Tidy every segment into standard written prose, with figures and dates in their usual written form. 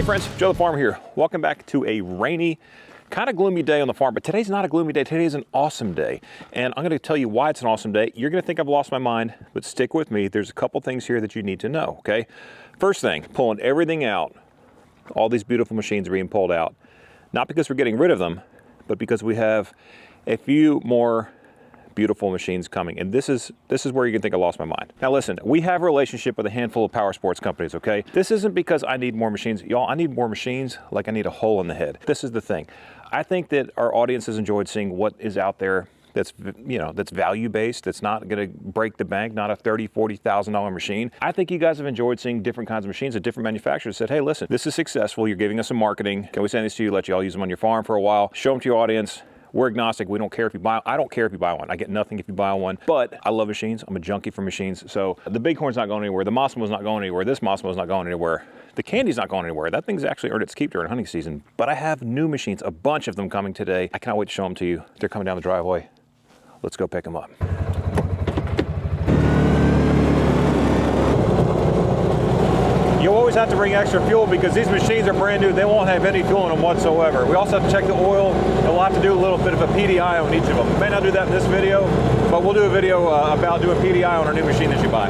friends, Joe the Farmer here. Welcome back to a rainy, kind of gloomy day on the farm, but today's not a gloomy day. Today is an awesome day. And I'm going to tell you why it's an awesome day. You're going to think I've lost my mind, but stick with me. There's a couple things here that you need to know, okay? First thing, pulling everything out. All these beautiful machines are being pulled out. Not because we're getting rid of them, but because we have a few more beautiful machines coming. And this is where you can think I lost my mind. Now listen, we have a relationship with a handful of power sports companies, okay? This isn't because I need more machines. Y'all, I need more machines like I need a hole in the head. This is the thing. I think that our audience has enjoyed seeing what is out there that's, you know, that's value-based, that's not gonna break the bank, not a $30,000, $40,000 machine. I think you guys have enjoyed seeing different kinds of machines that different manufacturers said, hey, listen, this is successful. You're giving us some marketing. Can we send these to you, let you all use them on your farm for a while, show them to your audience. We're agnostic. We don't care if you buy. I don't care if you buy one. I get nothing if you buy one. But I love machines. I'm a junkie for machines. So the Bighorn's not going anywhere. The Mossimo's not going anywhere. This Mossimo's not going anywhere. The Candy's not going anywhere. That thing's actually earned its keep during hunting season. But I have new machines, a bunch of them coming today. I cannot wait to show them to you. They're coming down the driveway. Let's go pick them up. You always have to bring extra fuel because these machines are brand new. They won't have any fuel in them whatsoever. We also have to check the oil, and we'll have to do a little bit of a PDI on each of them. We may not do that in this video, but we'll do a video about doing PDI on our new machine that you buy.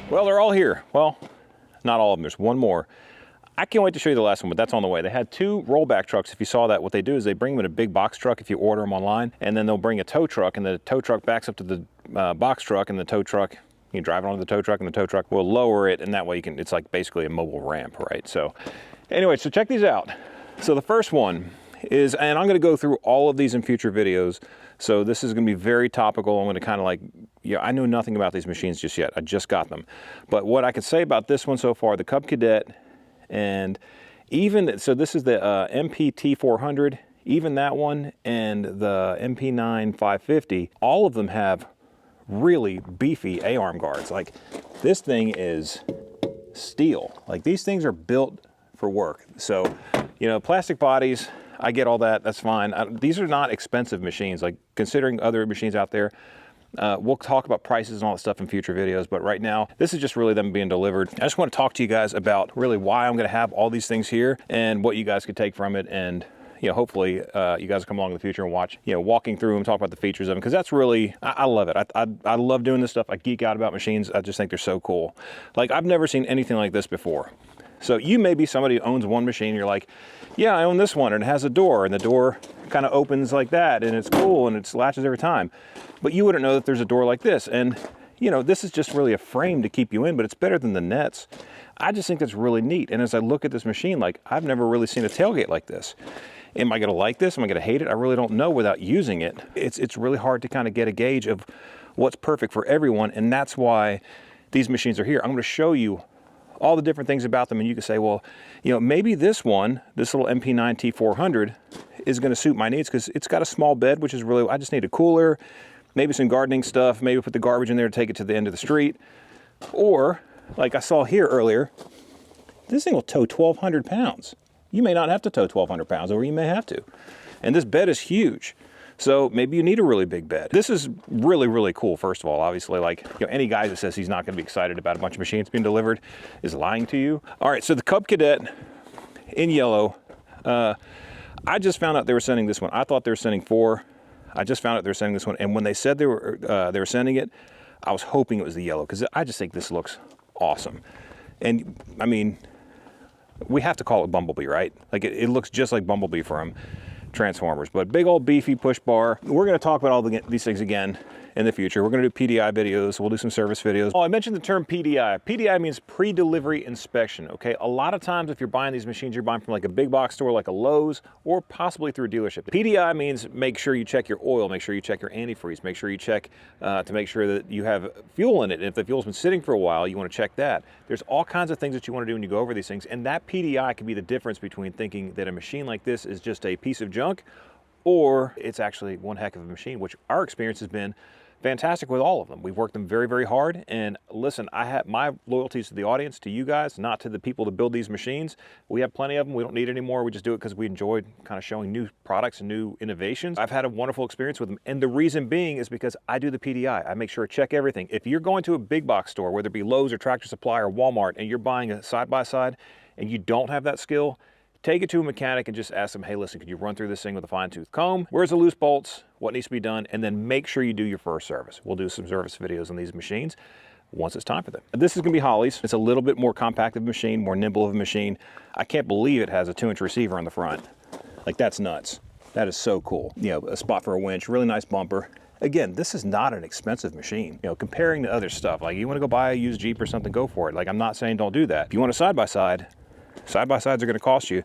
Well, they're all here. Well, not all of them. There's one more. I can't wait to show you the last one, but that's on the way. They had two rollback trucks. If you saw that, what they do is they bring them in a big box truck if you order them online, and then they'll bring a tow truck, and the tow truck backs up to the box truck, and the tow truck, you drive it onto the tow truck, and the tow truck will lower it, and that way you can, it's like basically a mobile ramp, right? So anyway, so check these out. So the first one is, and I'm going to go through all of these in future videos, so this is going to be very topical. I'm going to kind of like, yeah, I know nothing about these machines just yet. I just got them. But what I can say about this one so far, the Cub Cadet, and even, so this is the MP T400, even that one, and the MP9 550, all of them have really beefy A-arm guards. Like, this thing is steel. Like, these things are built for work. So, you know, plastic bodies, I get all that, that's fine. These are not expensive machines, like considering other machines out there. We'll talk about prices and all that stuff in future videos, but right now, this is just really them being delivered. I just want to talk to you guys about really why I'm gonna have all these things here and what you guys could take from it. And you know, hopefully you guys come along in the future and watch, you know, walking through them, talk about the features of them, because that's really, I love it. I love doing this stuff. I geek out about machines. I just think they're so cool. Like, I've never seen anything like this before. So you may be somebody who owns one machine, you're like, yeah, I own this one, and it has a door, and the door kind of opens like that, and it's cool, and it latches every time. But you wouldn't know that there's a door like this. And, you know, this is just really a frame to keep you in, but it's better than the nets. I just think that's really neat. And as I look at this machine, like, I've never really seen a tailgate like this. Am I gonna like this? Am I gonna hate it? I really don't know without using it. It's really hard to kind of get a gauge of what's perfect for everyone, and that's why these machines are here. I'm gonna show you all the different things about them, and you can say, well, you know, maybe this one, this little MP9 T400 is gonna suit my needs because it's got a small bed, which is really, I just need a cooler, maybe some gardening stuff, maybe put the garbage in there to take it to the end of the street. Or, like I saw here earlier, this thing will tow 1,200 pounds. You may not have to tow 1,200 pounds, or you may have to. And this bed is huge. So maybe you need a really big bed. This is really, really cool, first of all. Obviously, like, you know, any guy that says he's not gonna be excited about a bunch of machines being delivered is lying to you. All right, so the Cub Cadet in yellow, I just found out they were sending this one. I thought they were sending 4. I just found out they were sending this one. And when they said they were sending it, I was hoping it was the yellow, because I just think this looks awesome. And I mean, we have to call it Bumblebee, right? Like, it looks just like Bumblebee from Transformers, but big old beefy push bar. We're going to talk about all these things again in the future. We're going to do PDI videos. We'll do some service videos. Oh, I mentioned the term PDI. PDI means pre-delivery inspection, okay? A lot of times if you're buying these machines, you're buying from like a big box store like a Lowe's or possibly through a dealership. PDI means make sure you check your oil, make sure you check your antifreeze, make sure you check to make sure that you have fuel in it. And if the fuel's been sitting for a while, you want to check that. There's all kinds of things that you want to do when you go over these things, and that PDI can be the difference between thinking that a machine like this is just a piece of junk or it's actually one heck of a machine, which our experience has been fantastic with all of them. We've worked them very, very hard. And listen, I have my loyalties to the audience, to you guys, not to the people that build these machines. We have plenty of them. We don't need any more. We just do it because we enjoyed kind of showing new products and new innovations. I've had a wonderful experience with them. And the reason being is because I do the PDI. I make sure I check everything. If you're going to a big box store, whether it be Lowe's or Tractor Supply or Walmart, and you're buying a side-by-side and you don't have that skill, take it to a mechanic and just ask them, hey, listen, could you run through this thing with a fine-tooth comb? Where's the loose bolts? What needs to be done? And then make sure you do your first service. We'll do some service videos on these machines once it's time for them. This is gonna be Holley's. It's a little bit more compact of a machine, more nimble of a machine. I can't believe it has a 2-inch receiver on the front. Like, that's nuts. That is so cool. You know, a spot for a winch, really nice bumper. Again, this is not an expensive machine. You know, comparing to other stuff, like you wanna go buy a used Jeep or something, go for it. Like, I'm not saying don't do that. If you want a side-by-side, side-by-sides are gonna cost you.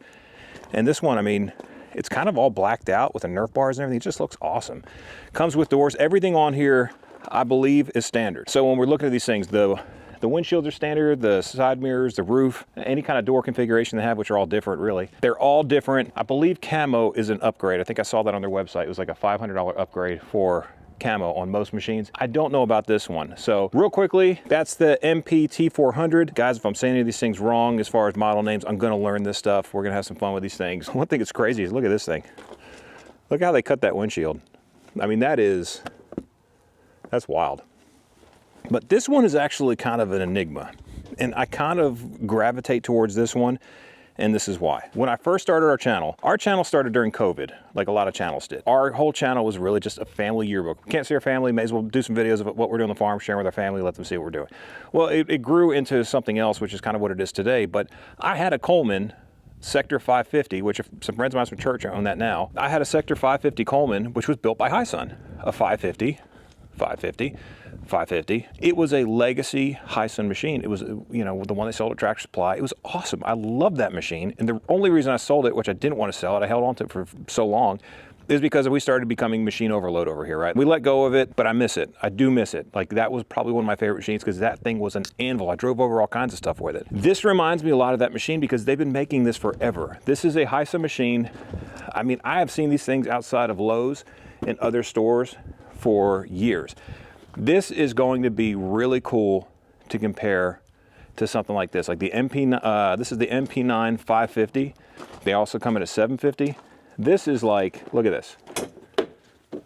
And this one, I mean, it's kind of all blacked out with the Nerf bars and everything. It just looks awesome. Comes with doors. Everything on here, I believe, is standard. So when we're looking at these things, the windshields are standard, the side mirrors, the roof, any kind of door configuration they have, which are all different, really. They're all different. I believe camo is an upgrade. I think I saw that on their website. It was like a $500 upgrade for camo on most machines. I don't know about this one. So real quickly, that's the MP T400. Guys, if I'm saying any of these things wrong as far as model names, I'm gonna learn this stuff. We're gonna have some fun with these things. One thing that's crazy is look at this thing. Look how they cut that windshield. I mean, that's wild. But this one is actually kind of an enigma. And I kind of gravitate towards this one. And this is why. When I first started our channel started during COVID, like a lot of channels did. Our whole channel was really just a family yearbook. We can't see our family, may as well do some videos of what we're doing on the farm, sharing with our family, let them see what we're doing. Well, it grew into something else, which is kind of what it is today. But I had a Coleman Sector 550, which some friends of mine from church own that now. I had a Sector 550 Coleman, which was built by Hisun, a 550. It was a legacy Hisun machine. It was, you know, the one they sold at Tractor Supply. It was awesome. I loved that machine. And the only reason I sold it, which I didn't want to sell it, I held on to it for so long, is because we started becoming machine overload over here, right? We let go of it, but I miss it. I do miss it. Like, that was probably one of my favorite machines because that thing was an anvil. I drove over all kinds of stuff with it. This reminds me a lot of that machine because they've been making this forever. This is a Hisun machine. I mean, I have seen these things outside of Lowe's and other stores for years. This is going to be really cool to compare to something like this. Like the this is the MP9 550. They also come in a 750. This is like, look at this.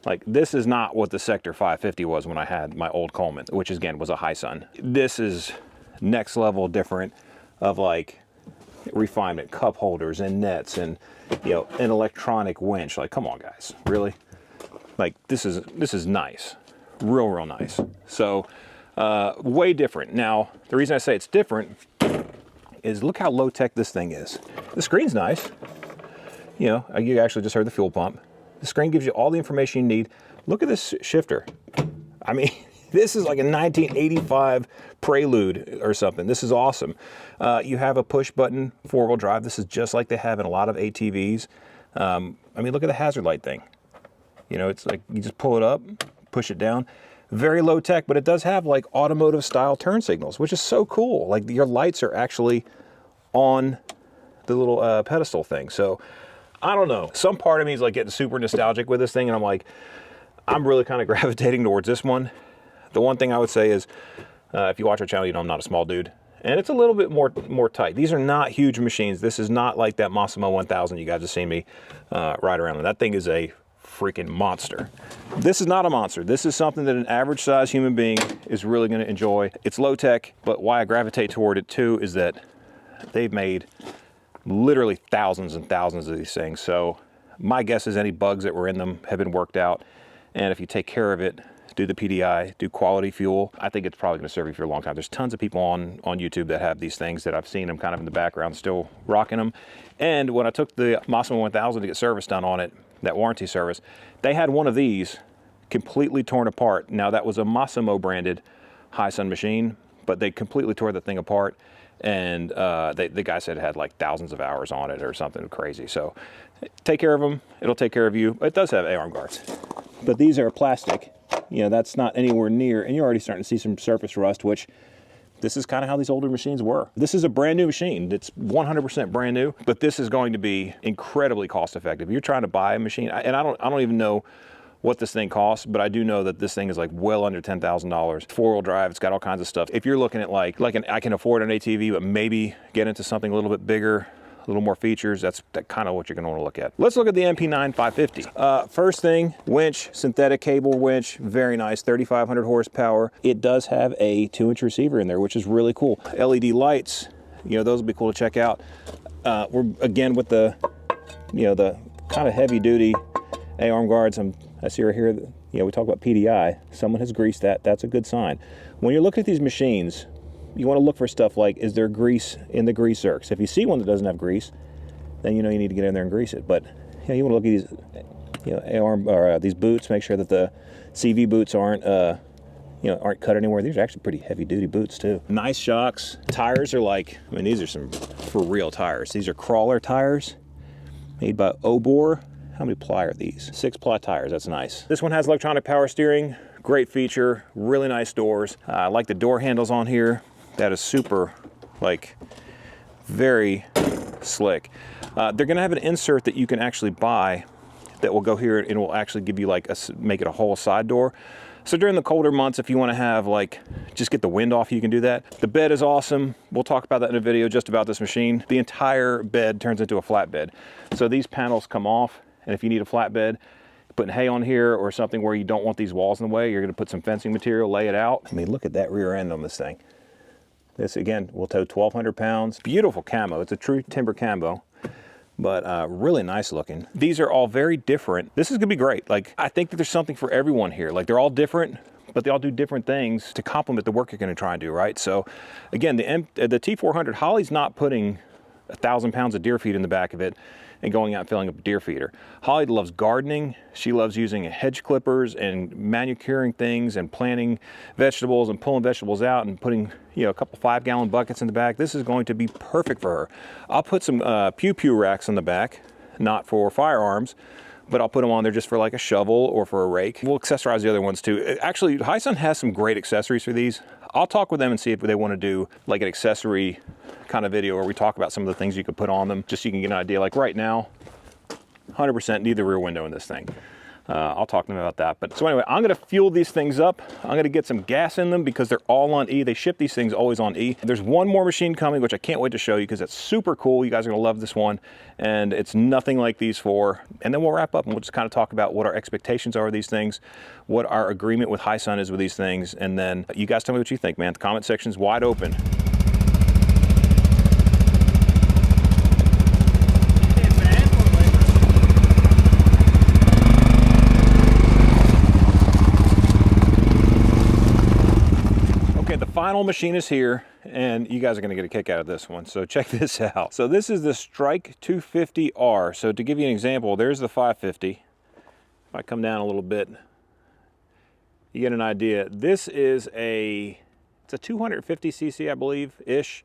Like, this is not what the Sector 550 was when I had my old Coleman, which again was a Hisun. This is next level different of like refinement, cup holders and nets and, you know, an electronic winch. Like, come on guys, really? Like, this is nice, real nice. So way different. Now, the reason I say it's different is look how low tech this thing is. The screen's nice. You know, you actually just heard the fuel pump. The screen gives you all the information you need. Look at this shifter. I mean, this is like a 1985 Prelude or something. This is awesome. You have a push button 4-wheel drive. This is just like they have in a lot of ATVs. I mean, look at the hazard light thing. You know, it's like you just pull it up, push it down. Very low tech, but it does have like automotive style turn signals, which is so cool. Like, your lights are actually on the little pedestal thing. So I don't know. Some part of me is like getting super nostalgic with this thing, and I'm like, I'm really kind of gravitating towards this one. The one thing I would say is, if you watch our channel, you know I'm not a small dude, and it's a little bit more tight. These are not huge machines. This is not like that Massimo 1000 you guys have seen me ride around with. That thing is a freaking monster. This is not a monster. This is something that an average size human being is really going to enjoy. It's low tech, but why I gravitate toward it too is that they've made literally thousands and thousands of these things. So my guess is any bugs that were in them have been worked out. And if you take care of it, do the PDI, do quality fuel, I think it's probably going to serve you for a long time. There's tons of people on YouTube that have these things that I've seen them kind of in the background still rocking them. And when I took the Massimo 1000 to get service done on it, that warranty service, they had one of these completely torn apart. Now that was a Massimo branded Hisun machine, but they completely tore the thing apart, and the guy said it had like thousands of hours on it or something crazy. So take care of them, it'll take care of you. It does have A-arm guards, but these are plastic. You know, that's not anywhere near, and you're already starting to see some surface rust, which this is kind of how these older machines were. This is a brand new machine. It's 100% brand new, but this is going to be incredibly cost effective. You're trying to buy a machine, and I don't even know what this thing costs, but I do know that this thing is like well under $10,000. Four-wheel drive, it's got all kinds of stuff. If you're looking at like I can afford an ATV, but maybe get into something a little bit bigger, a little more features, that's kind of what you're gonna wanna look at. Let's look at the MP9 550. First thing, winch, synthetic cable winch, very nice, 3,500 horsepower. It does have a 2-inch receiver in there, which is really cool. LED lights, you know, those would be cool to check out. We're again with the, you know, the kind of heavy duty A-arm guards. I see right here, you know, we talk about PDI. Someone has greased that. That's a good sign. When you're looking at these machines, you want to look for stuff like, is there grease in the grease zerks? If you see one that doesn't have grease, then you know you need to get in there and grease it. But you know, you want to look at these, you know, A-arm or these boots. Make sure that the CV boots aren't, you know, aren't cut anywhere. These are actually pretty heavy-duty boots too. Nice shocks. Tires are like, I mean, these are some for real tires. These are crawler tires made by Obor. How many ply are these? 6-ply tires, that's nice. This one has electronic power steering, great feature, really nice doors. I like the door handles on here. That is super, like, very slick. They're gonna have an insert that you can actually buy that will go here and it will actually give you like, make it a whole side door. So during the colder months, if you wanna have like, just get the wind off, you can do that. The bed is awesome. We'll talk about that in a video just about this machine. The entire bed turns into a flat bed. So these panels come off, and if you need a flatbed, putting hay on here or something where you don't want these walls in the way, you're gonna put some fencing material, lay it out. I mean, look at that rear end on this thing. This, again, will tow 1,200 pounds. Beautiful camo, it's a true timber camo, but really nice looking. These are all very different. This is gonna be great. Like, I think that there's something for everyone here. Like, they're all different, but they all do different things to complement the work you're gonna try and do, right? So, again, the T400, Holly's not putting 1,000 pounds of deer feed in the back of it and going out and filling up a deer feeder. Holly loves gardening. She loves using hedge clippers and manicuring things and planting vegetables and pulling vegetables out and putting, you know, a couple 5-gallon buckets in the back. This is going to be perfect for her. I'll put some pew-pew racks on the back, not for firearms, but I'll put them on there just for like a shovel or for a rake. We'll accessorize the other ones too. Actually, Hisun has some great accessories for these. I'll talk with them and see if they want to do like an accessory kind of video where we talk about some of the things you could put on them, just so you can get an idea. Like right now, 100% need the rear window in this thing. I'll talk to them about that. But so anyway, I'm gonna fuel these things up. I'm gonna get some gas in them because they're all on E. They ship these things always on E. There's one more machine coming, which I can't wait to show you because it's super cool. You guys are gonna love this one. And it's nothing like these four. And then we'll wrap up and we'll just kind of talk about what our expectations are of these things, what our agreement with Hisun is with these things. And then you guys tell me what you think, man. The comment section's wide open. Final machine is here, and you guys are gonna get a kick out of this one. So check this out. So this is the Strike 250R. So to give you an example, there's the 550. If I come down a little bit, you get an idea. This is it's a 250cc, I believe, ish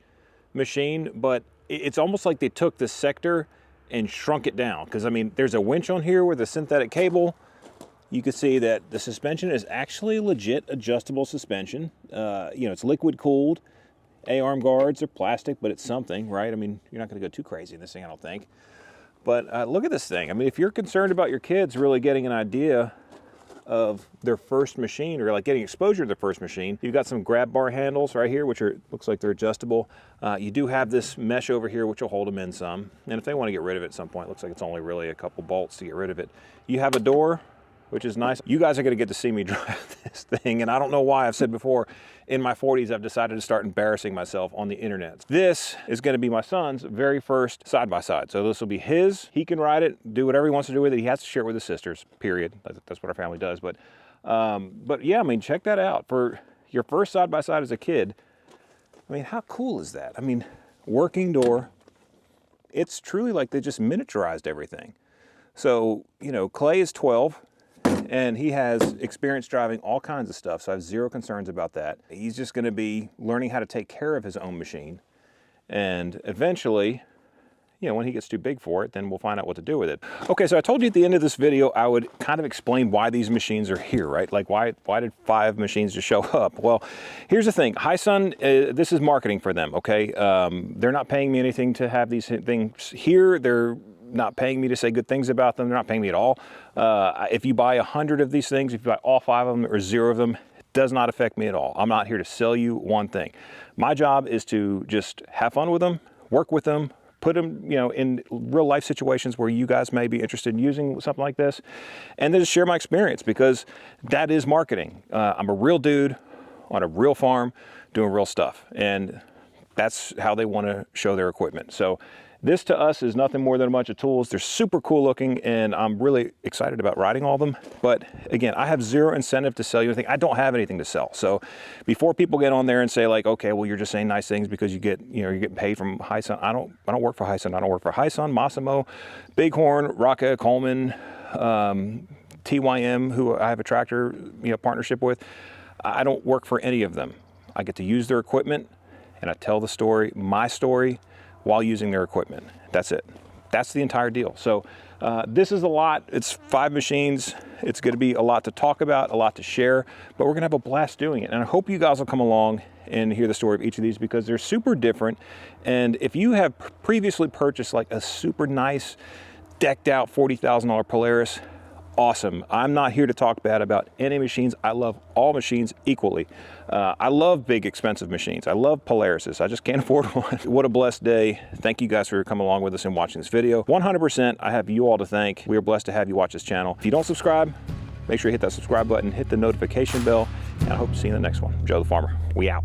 machine, but it's almost like they took this sector and shrunk it down. Because I mean, there's a winch on here with a synthetic cable. You can see that the suspension is actually legit adjustable suspension. You know, it's liquid cooled. A-arm guards are plastic, but it's something, right? I mean, you're not gonna go too crazy in this thing, I don't think. But look at this thing. I mean, if you're concerned about your kids really getting an idea of their first machine, or like getting exposure to their first machine, you've got some grab bar handles right here, which looks like they're adjustable. You do have this mesh over here, which will hold them in some. And if they wanna get rid of it at some point, it looks like it's only really a couple bolts to get rid of it. You have a door, which is nice. You guys are gonna get to see me drive this thing, and I don't know why. I've said before, in my 40s, I've decided to start embarrassing myself on the internet. This is gonna be my son's very first side-by-side. So this will be his. He can ride it, do whatever he wants to do with it. He has to share it with his sisters, period. That's what our family does. But yeah, I mean, check that out. For your first side-by-side as a kid, I mean, how cool is that? I mean, working door. It's truly like they just miniaturized everything. So, you know, Clay is 12. and he has experience driving all kinds of stuff, so I have zero concerns about that. He's just going to be learning how to take care of his own machine, and eventually, you know, when he gets too big for it, then we'll find out what to do with it. Okay, so I told you at the end of this video, I would kind of explain why these machines are here, right? Like why did 5 machines just show up? Well, here's the thing. Hisun, this is marketing for them, okay? They're not paying me anything to have these things here. They're not paying me to say good things about them. They're not paying me at all. If you buy 100 of these things, if you buy all 5 of them or 0 of them, it does not affect me at all. I'm not here to sell you one thing. My job is to just have fun with them, work with them, put them, you know, in real life situations where you guys may be interested in using something like this, and then just share my experience, because that is marketing. I'm a real dude on a real farm doing real stuff, and that's how they want to show their equipment. So this to us is nothing more than a bunch of tools. They're super cool looking, and I'm really excited about riding all of them. But again, I have zero incentive to sell you anything. I don't have anything to sell. So before people get on there and say like, okay, well, you're just saying nice things because you get, you know, you're getting paid from Hisun. I don't work for Hisun. I don't work for Hisun, Massimo, Bighorn, Rocca, Coleman, TYM, who I have a tractor, you know, partnership with. I don't work for any of them. I get to use their equipment, and I tell the story, my story, while using their equipment. That's it. That's the entire deal. So this is a lot. It's 5 machines. It's going to be a lot to talk about, a lot to share, but we're going to have a blast doing it. And I hope you guys will come along and hear the story of each of these, because they're super different. And if you have previously purchased like a super nice, decked out $40,000 Polaris, awesome. I'm not here to talk bad about any machines. I love all machines equally. I love big, expensive machines. I love Polarises. I just can't afford one. What a blessed day. Thank you guys for coming along with us and watching this video. 100%, I have you all to thank. We are blessed to have you watch this channel. If you don't subscribe, make sure you hit that subscribe button, hit the notification bell, and I hope to see you in the next one. Joe the Farmer, we out.